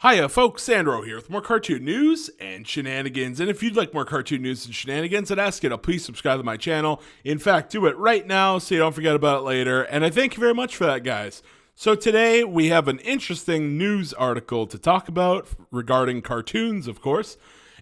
Hiya folks, Sandro here with more cartoon news and shenanigans. And if you'd like more cartoon news and shenanigans and ask it, please subscribe to my channel. In fact, do it right now so you don't forget about it later. And I thank you very much for that, guys. So today we have an interesting news article to talk about regarding cartoons, of course.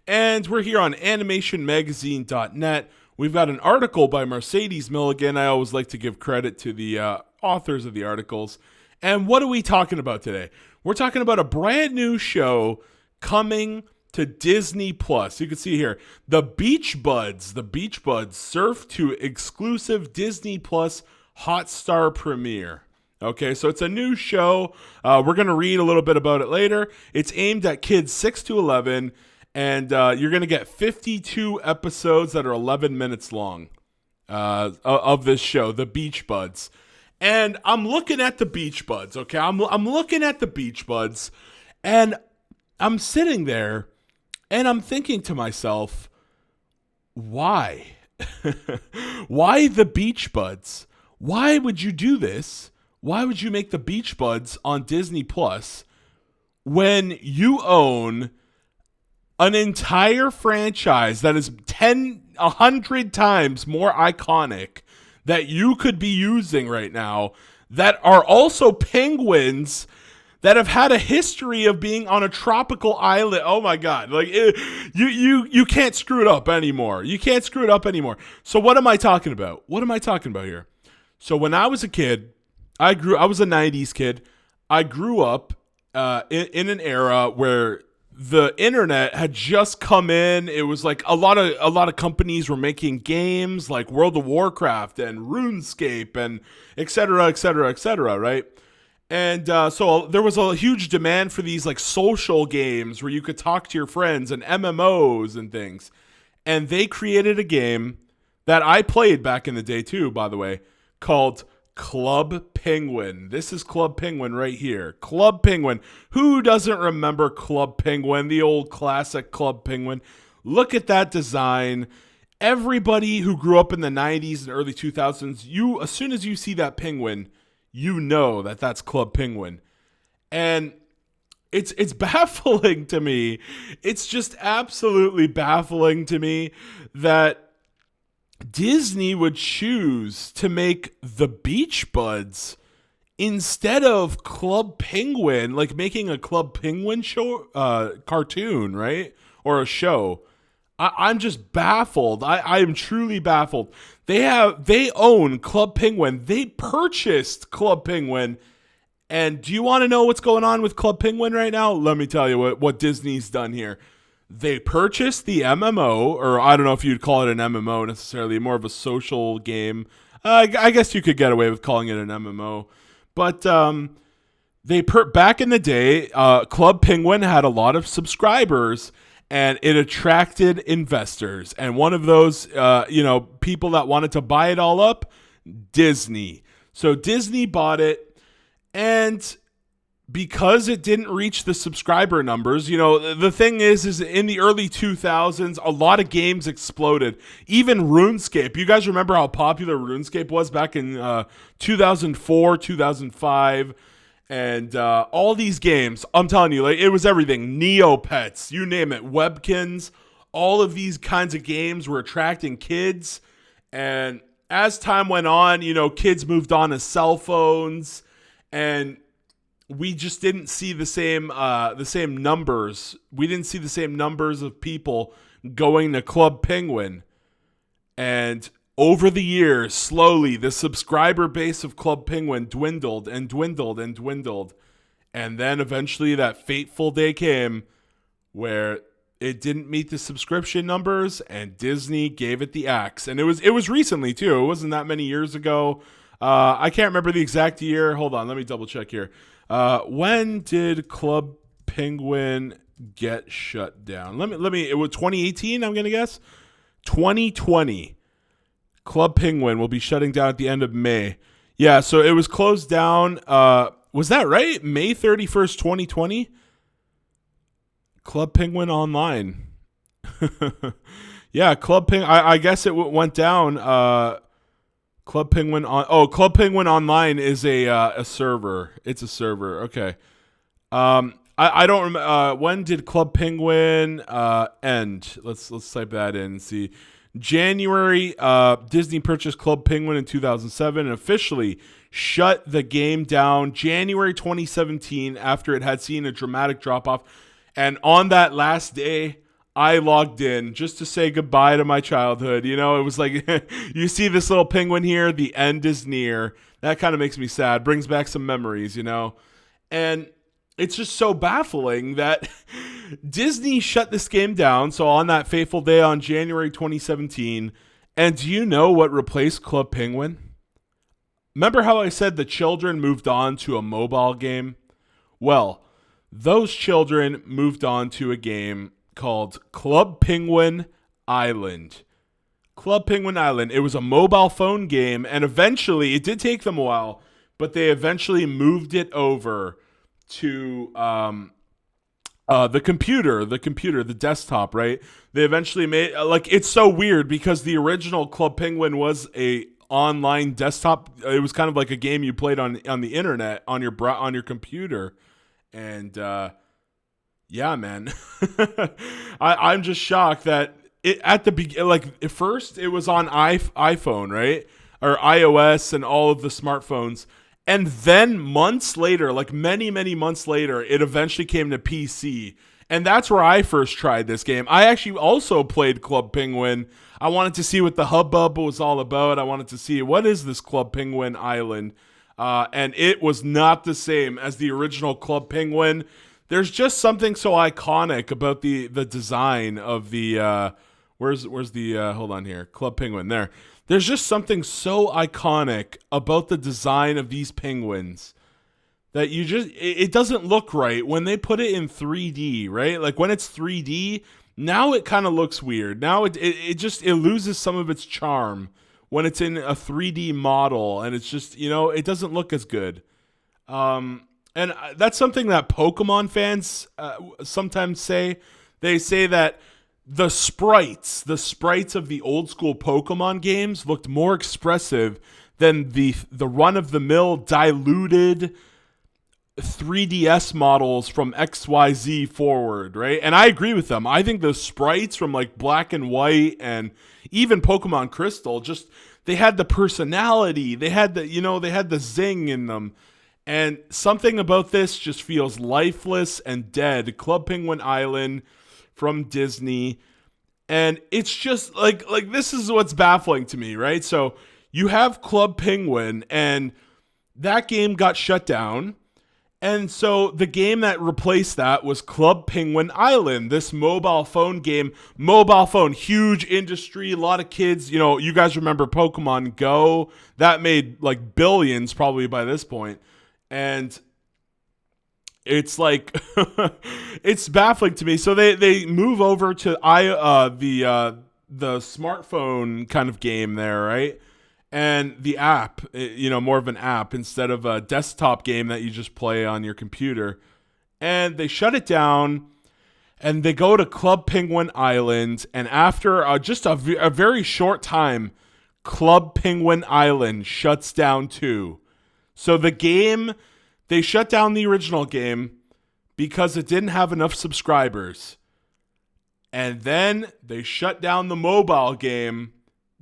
And we're here on animationmagazine.net. We've got an article by Mercedes Milligan. I always like to give credit to the authors of the articles. And what are we talking about today? We're talking about a brand new show coming to Disney Plus. You can see here, the Beachbuds. The Beachbuds surf to exclusive Disney Plus Hotstar premiere. Okay, so it's a new show. We're going to read a little bit about it later. It's aimed at kids 6 to 11, and you're going to get 52 episodes that are 11 minutes long of this show, the Beachbuds. And I'm looking at the Beachbuds, okay? I'm looking at the Beachbuds, and I'm sitting there, and I'm thinking to myself, why? Why the Beachbuds? Why would you do this? Why would you make the Beachbuds on Disney Plus when you own an entire franchise that is 100 times more iconic that you could be using right now, that are also penguins that have had a history of being on a tropical island? Oh my God. Like you can't screw it up anymore. You can't screw it up anymore. So what am I talking about? What am I talking about here? So when I was a kid, I was a 90s kid. I grew up in an era where the internet had just come in. It was like a lot of companies were making games like World of Warcraft and RuneScape and et cetera, right? And so there was a huge demand for these like social games where you could talk to your friends and MMOs and things. And they created a game that I played back in the day too, by the way, called Club Penguin. This is Club Penguin right here. Club Penguin. Who doesn't remember Club Penguin, the old classic Club Penguin? Look at that design. Everybody who grew up in the 90s and early 2000s, as soon as you see that penguin, you know that that's Club Penguin. And it's baffling to me. It's just absolutely baffling to me that Disney would choose to make the Beachbuds instead of Club Penguin, like making a Club Penguin show, cartoon, right? Or a show. I'm just baffled. I am truly baffled. They own Club Penguin. They purchased Club Penguin. And do you want to know what's going on with Club Penguin right now? Let me tell you what Disney's done here. They purchased the MMO, or I don't know if you'd call it an MMO necessarily, more of a social game. I guess you could get away with calling it an MMO. But back in the day, Club Penguin had a lot of subscribers, and it attracted investors. And one of those, people that wanted to buy it all up, Disney. So Disney bought it, and because it didn't reach the subscriber numbers, the thing is in the early 2000s, a lot of games exploded. Even RuneScape. You guys remember how popular RuneScape was back in 2004, 2005? And all these games, I'm telling you, like, it was everything. Neopets, you name it. Webkins. All of these kinds of games were attracting kids. And as time went on, kids moved on to cell phones, and we just didn't see the same numbers. We didn't see the same numbers of people going to Club Penguin. And over the years, slowly, the subscriber base of Club Penguin dwindled and dwindled and dwindled. And then eventually that fateful day came where it didn't meet the subscription numbers, and Disney gave it the axe. And it was recently too. It wasn't that many years ago. I can't remember the exact year. Hold on, let me double check here. When did Club Penguin get shut down? Let me. It was 2018. I'm gonna guess 2020. Club Penguin will be shutting down at the end of May. Yeah, so it was closed down. Was that right? May 31st, 2020. Club Penguin Online. Yeah, Club Penguin. I guess it went down. Club Penguin Club Penguin Online is a server. It's a server. Okay. I don't remember. When did Club Penguin end? Let's type that in and see. January, Disney purchased Club Penguin in 2007 and officially shut the game down January 2017 after it had seen a dramatic drop-off. And on that last day, I logged in just to say goodbye to my childhood. You know, it was like, you see this little penguin here, the end is near. That kind of makes me sad, brings back some memories, you know. And it's just so baffling that Disney shut this game down. So on that fateful day on January 2017, and do you know what replaced Club Penguin? Remember how I said the children moved on to a mobile game? Well, those children moved on to a game called Club Penguin Island. Club Penguin Island. It was a mobile phone game, and eventually, it did take them a while, but they eventually moved it over to the computer, the desktop, right? They eventually made, like, it's so weird because the original Club Penguin was a online desktop. It was kind of like a game you played on the internet on your computer, and yeah, man, I'm just shocked that it at the beginning, like at first it was on iPhone, right, or iOS and all of the smartphones. And then months later, like many, many months later, it eventually came to PC. And that's where I first tried this game. I actually also played Club Penguin. I wanted to see what the hubbub was all about. I wanted to see, what is this Club Penguin Island? And it was not the same as the original Club Penguin. There's just something so iconic about the design of the, where's the, hold on here, Club Penguin, there. There's just something so iconic about the design of these penguins that it doesn't look right when they put it in 3D, right? Like when it's 3D, now it kind of looks weird. Now it loses some of its charm when it's in a 3D model, and it's just, you know, it doesn't look as good. And that's something that Pokemon fans sometimes say. They say that the sprites of the old school Pokemon games looked more expressive than the run-of-the-mill diluted 3DS models from XYZ forward, right? And I agree with them. I think the sprites from like Black and White and even Pokemon Crystal, just they had the personality, they had the zing in them. And something about this just feels lifeless and dead. Club Penguin Island from Disney, and it's just like this is what's baffling to me, right? So you have Club Penguin, and that game got shut down, and so the game that replaced that was Club Penguin Island, this mobile phone game. Mobile phone, huge industry, a lot of kids, you know, you guys remember Pokemon Go, that made like billions probably by this point, and it's like it's baffling to me. So they move over to the smartphone kind of game there, right? And the app, you know, more of an app instead of a desktop game that you just play on your computer. And they shut it down, and they go to Club Penguin Island. And after just a very short time, Club Penguin Island shuts down too. So the game, they shut down the original game because it didn't have enough subscribers. And then they shut down the mobile game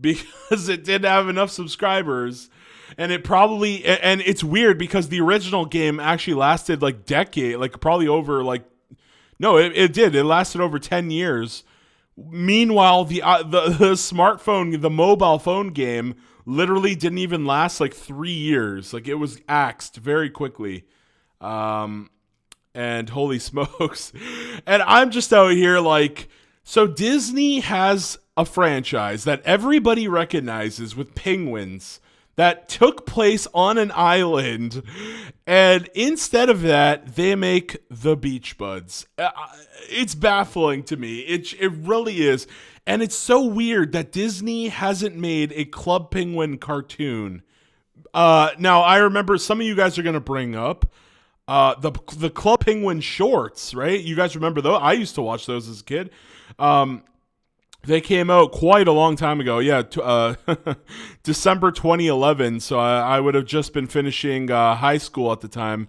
because it didn't have enough subscribers. And it's weird because the original game actually lasted like decade, like probably over like, no, it did. It lasted over 10 years. Meanwhile, the smartphone, the mobile phone game literally didn't even last like 3 years. Like it was axed very quickly. And holy smokes. And I'm just out here like, so Disney has a franchise that everybody recognizes with penguins that took place on an island, and instead of that, they make the Beachbuds. It's baffling to me. It really is. And it's so weird that Disney hasn't made a Club Penguin cartoon. Now, I remember some of you guys are going to bring up the Club Penguin shorts, right? You guys remember those? I used to watch those as a kid. They came out quite a long time ago. Yeah, December 2011. So I would have just been finishing high school at the time.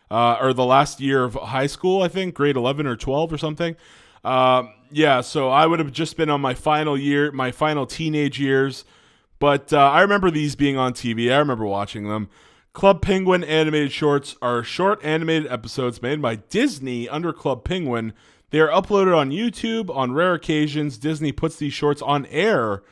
or the last year of high school, I think, grade 11 or 12 or something. Yeah, so I would have just been on my final year, my final teenage years. But I remember these being on TV. I remember watching them. Club Penguin animated shorts are short animated episodes made by Disney under Club Penguin. They are uploaded on YouTube. On rare occasions, Disney puts these shorts on air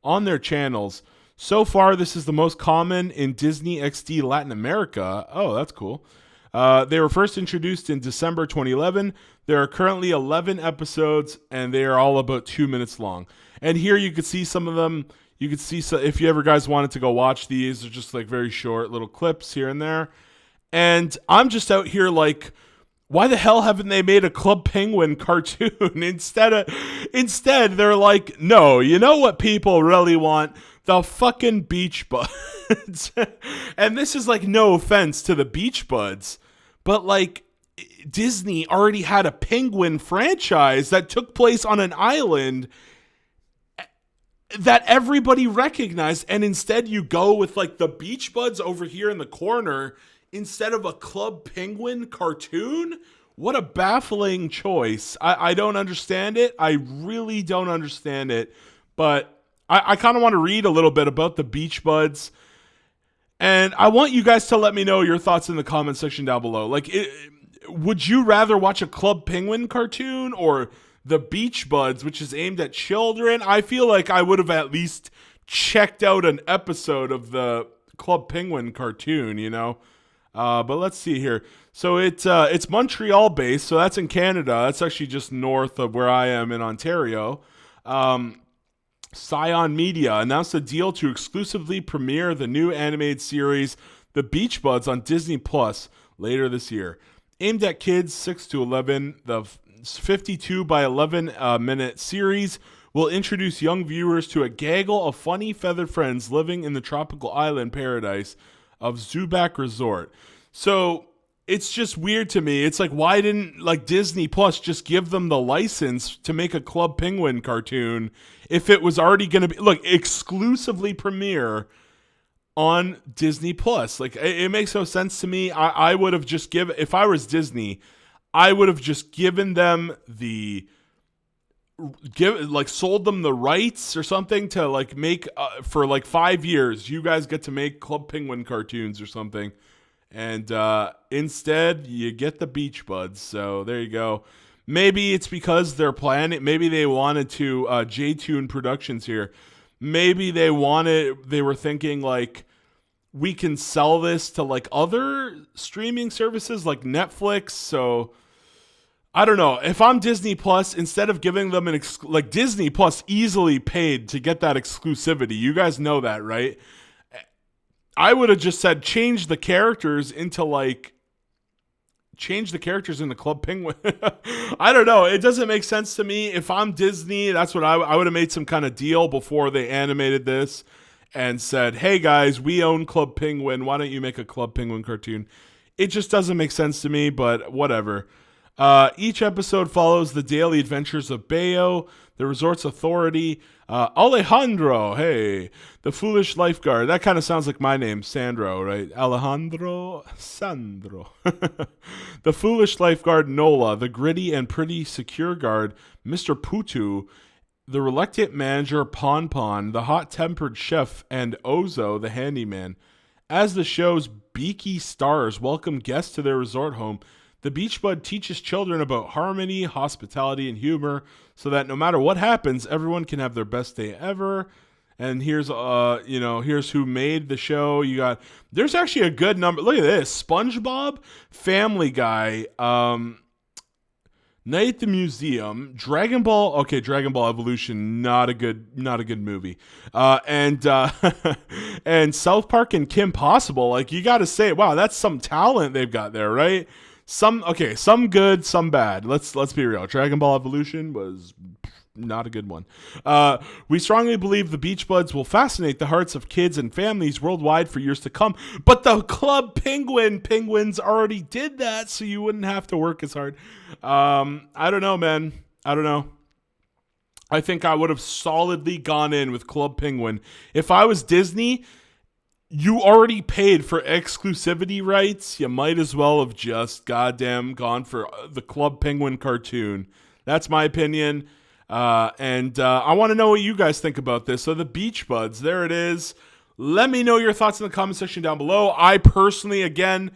on their channels. So far, this is the most common in Disney XD Latin America. Oh, that's cool. They were first introduced in December 2011. There are currently 11 episodes, and they are all about 2 minutes long. And here you could see some of them. You could see, so if you ever guys wanted to go watch these, they're just like very short little clips here and there. And I'm just out here like, why the hell haven't they made a Club Penguin cartoon? Instead, they're like, no, you know what people really want? The fucking Beachbuds. And this is like no offense to the Beachbuds, but like Disney already had a penguin franchise that took place on an island that everybody recognized, and instead you go with like the Beachbuds over here in the corner instead of a Club Penguin cartoon. What a baffling choice. I don't understand it. I really don't understand it. But I kind of want to read a little bit about the Beachbuds, and I want you guys to let me know your thoughts in the comment section down below. Like, would you rather watch a Club Penguin cartoon or the Beachbuds, which is aimed at children? I feel like I would have at least checked out an episode of the Club Penguin cartoon, you know? But let's see here. So it's Montreal based, so that's in Canada. That's actually just north of where I am in Ontario. Scion Media announced a deal to exclusively premiere the new animated series, The Beachbuds, on Disney Plus later this year. Aimed at kids 6 to 11, the 52 by 11 minute series will introduce young viewers to a gaggle of funny feathered friends living in the tropical island paradise of Zubac Resort. So it's just weird to me. It's like, why didn't like Disney Plus just give them the license to make a Club Penguin cartoon if it was already going to be exclusively premiere on Disney Plus? Like, it makes no sense to me. I would have just if I was Disney, I would have just given them sold them the rights or something to like make for like 5 years. You guys get to make Club Penguin cartoons or something. And instead, you get the Beachbuds. So there you go. Maybe it's because they're planning. Maybe they wanted to J-Toon Productions here. Maybe they were thinking like, we can sell this to like other streaming services like Netflix. So I don't know. If I'm Disney Plus, instead of giving them like Disney Plus easily paid to get that exclusivity. You guys know that, right? I would have just said change the characters into Club Penguin. I don't know. It doesn't make sense to me. If I'm Disney, that's what I would have made some kind of deal before they animated this and said, hey guys, we own Club Penguin. Why don't you make a Club Penguin cartoon? It just doesn't make sense to me, but whatever. Each episode follows the daily adventures of Bayo, the resort's authority, Alejandro, hey, the foolish lifeguard. That kind of sounds like my name, Sandro, right? Alejandro, Sandro. The foolish lifeguard, Nola, the gritty and pretty secure guard, Mr. Putu, the reluctant manager, Pon, the hot-tempered chef, and Ozo, the handyman. As the show's beaky stars welcome guests to their resort home, the Beachbud teaches children about harmony, hospitality, and humor so that no matter what happens, everyone can have their best day ever. And here's who made the show. There's actually a good number. Look at this. SpongeBob, Family Guy, Night at the Museum, Dragon Ball. Okay, Dragon Ball Evolution, not a good movie. And South Park and Kim Possible. Like, you got to say, wow, that's some talent they've got there, right? Some good, some bad. Let's be real. Dragon Ball Evolution was not a good one. We strongly believe the Beachbuds will fascinate the hearts of kids and families worldwide for years to come. But the Club Penguins already did that, so you wouldn't have to work as hard. I don't know, man. I don't know. I think I would have solidly gone in with Club Penguin. If I was Disney, You already paid for exclusivity rights. You might as well have just goddamn gone for the Club Penguin cartoon. That's my opinion. And I want to know what you guys think about this. So the Beachbuds, there it is. Let me know your thoughts in the comment section down below. I personally, again,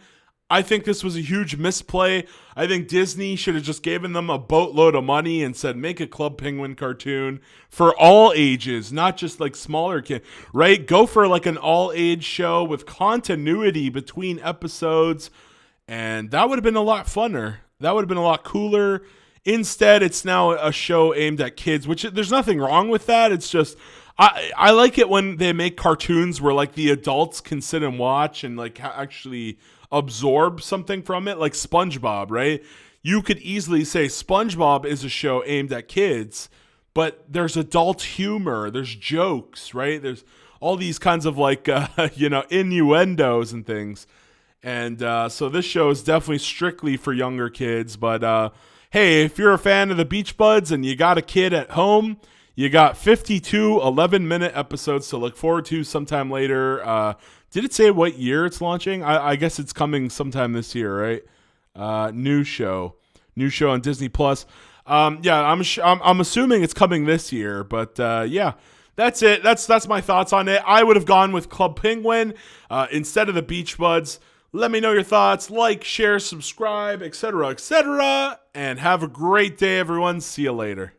I think this was a huge misplay. I think Disney should have just given them a boatload of money and said, make a Club Penguin cartoon for all ages, not just like smaller kids, right? Go for like an all-age show with continuity between episodes, and that would have been a lot funner. That would have been a lot cooler. Instead, it's now a show aimed at kids, which there's nothing wrong with that. It's just, I like it when they make cartoons where like the adults can sit and watch and like actually absorb something from it, like SpongeBob, right? You could easily say SpongeBob is a show aimed at kids, but there's adult humor, there's jokes, right? There's all these kinds of like, innuendos and things. And so this show is definitely strictly for younger kids. But hey, if you're a fan of the Beachbuds and you got a kid at home, you got 52 11-minute episodes to look forward to sometime later. Did it say what year it's launching? I guess it's coming sometime this year, right? New show on Disney Plus. I'm assuming it's coming this year, but yeah, that's it. That's my thoughts on it. I would have gone with Club Penguin instead of the Beachbuds. Let me know your thoughts. Like, share, subscribe, etc., etc., and have a great day, everyone. See you later.